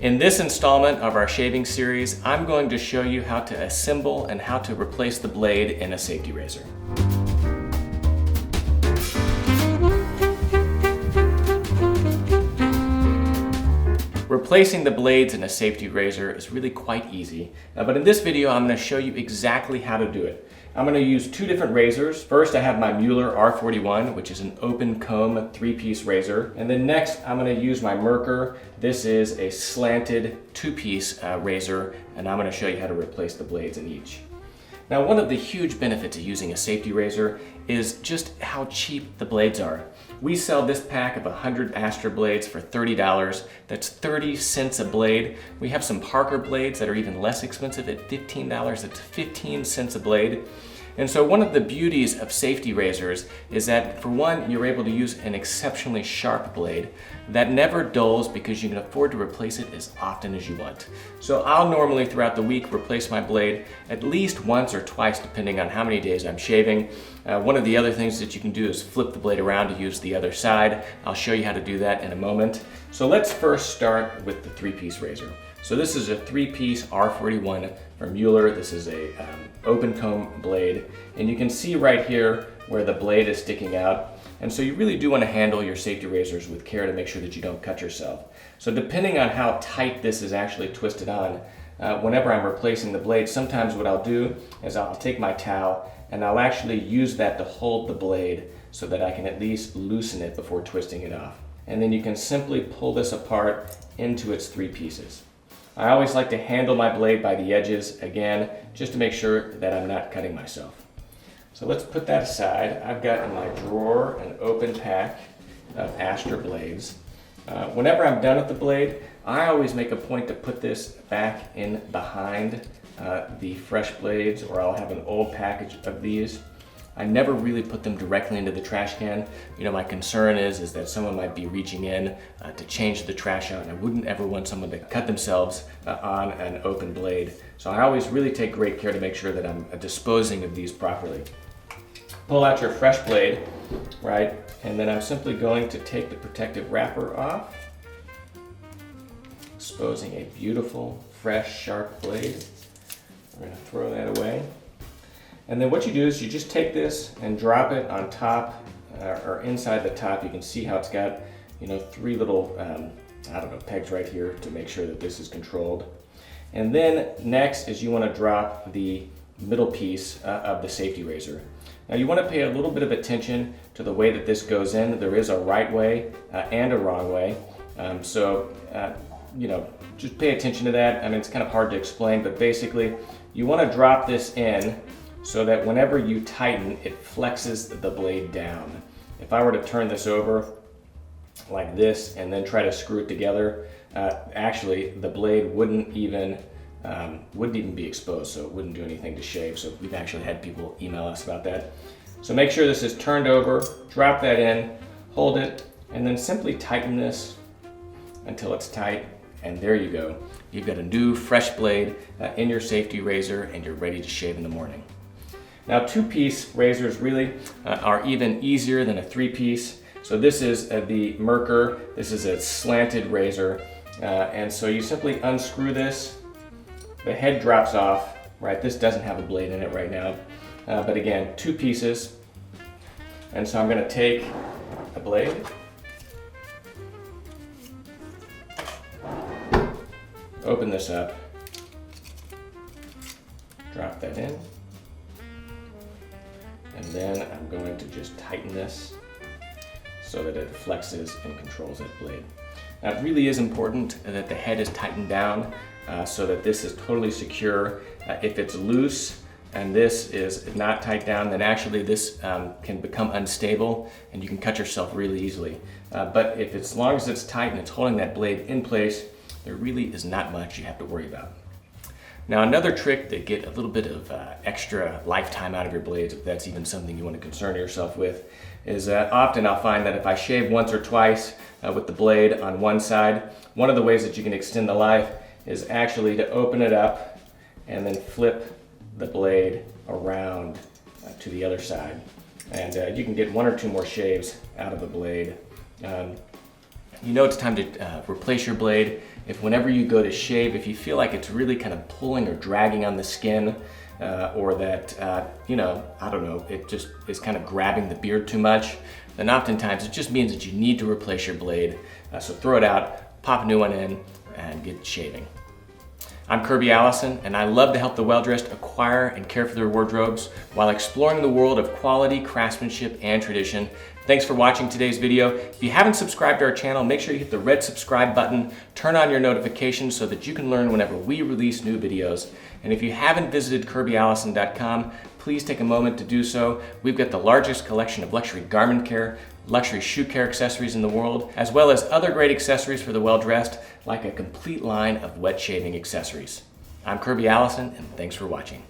In this installment of our shaving series, I'm going to show you how to assemble and how to replace the blade in a safety razor. Replacing the blades in a safety razor is really quite easy, but in this video I'm going to show you exactly how to do it. I'm going to use two different razors. First I have my Mueller R41, which is an open comb 3-piece razor, and then next I'm going to use my Merkur. This is a slanted 2-piece razor, and I'm going to show you how to replace the blades in each. Now, one of the huge benefits of using a safety razor is just how cheap the blades are. We sell this pack of 100 Astra blades for $30. That's 30 cents a blade. We have some Parker blades that are even less expensive at $15. That's 15 cents a blade. And so one of the beauties of safety razors is that, for one, you're able to use an exceptionally sharp blade that never dulls because you can afford to replace it as often as you want. So I'll normally throughout the week replace my blade at least once or twice depending on how many days I'm shaving. One of the other things that you can do is flip the blade around to use the other side. I'll show you how to do that in a moment. So let's first start with the 3-piece razor. So this is a 3-piece R41 from Mueller. This is a open comb blade, and you can see right here where the blade is sticking out. And so you really do want to handle your safety razors with care to make sure that you don't cut yourself. So depending on how tight this is actually twisted on, whenever I'm replacing the blade, sometimes what I'll do is I'll take my towel and I'll actually use that to hold the blade so that I can at least loosen it before twisting it off. And then you can simply pull this apart into its 3 pieces. I always like to handle my blade by the edges, again, just to make sure that I'm not cutting myself. So let's put that aside. I've got in my drawer an open pack of Astra blades. Whenever I'm done with the blade, I always make a point to put this back in behind the fresh blades, or I'll have an old package of these. I never really put them directly into the trash can. You know, my concern is that someone might be reaching in to change the trash out, and I wouldn't ever want someone to cut themselves on an open blade. So I always really take great care to make sure that I'm disposing of these properly. Pull out your fresh blade, right? And then I'm simply going to take the protective wrapper off, exposing a beautiful, fresh, sharp blade. We're going to throw that away. And then what you do is you just take this and drop it on top or inside the top. You can see how it's got, 3 little, pegs right here to make sure that this is controlled. And then next is you want to drop the middle piece of the safety razor. Now you want to pay a little bit of attention to the way that this goes in. There is a right way and a wrong way. Just pay attention to that. I mean, it's kind of hard to explain, but basically you want to drop this in so that whenever you tighten, it flexes the blade down. If I were to turn this over like this and then try to screw it together, actually the blade wouldn't even be exposed, so it wouldn't do anything to shave. So we've actually had people email us about that. So make sure this is turned over, drop that in, hold it, and then simply tighten this until it's tight, and there you go. You've got a new fresh blade in your safety razor, and you're ready to shave in the morning. Now 2-piece razors really are even easier than a 3-piece. So this is the Merkur. This is a slanted razor, and so you simply unscrew this. The head drops off, right? This doesn't have a blade in it right now, but again, 2 pieces. And so I'm going to take a blade, open this up, drop that in, and then I'm going to just tighten this so that it flexes and controls that blade. Now it really is important that the head is tightened down so that this is totally secure. If it's loose and this is not tight down, then actually this can become unstable and you can cut yourself really easily. But if as long as it's tight and it's holding that blade in place, there really is not much you have to worry about. Now another trick to get a little bit of extra lifetime out of your blades, if that's even something you want to concern yourself with, is often I'll find that if I shave once or twice with the blade on one side, one of the ways that you can extend the life is actually to open it up and then flip the blade around to the other side. And you can get 1 or 2 more shaves out of the blade. You know it's time to replace your blade if whenever you go to shave, if you feel like it's really kind of pulling or dragging on the skin, or that, I don't know, it just is kind of grabbing the beard too much, then oftentimes it just means that you need to replace your blade. So throw it out, pop a new one in, and get shaving. I'm Kirby Allison, and I love to help the well-dressed acquire and care for their wardrobes while exploring the world of quality, craftsmanship, and tradition. Thanks for watching today's video. If you haven't subscribed to our channel, make sure you hit the red subscribe button, turn on your notifications so that you can learn whenever we release new videos. And if you haven't visited KirbyAllison.com, please take a moment to do so. We've got the largest collection of luxury garment care, luxury shoe care accessories in the world, as well as other great accessories for the well-dressed, like a complete line of wet shaving accessories. I'm Kirby Allison, and thanks for watching.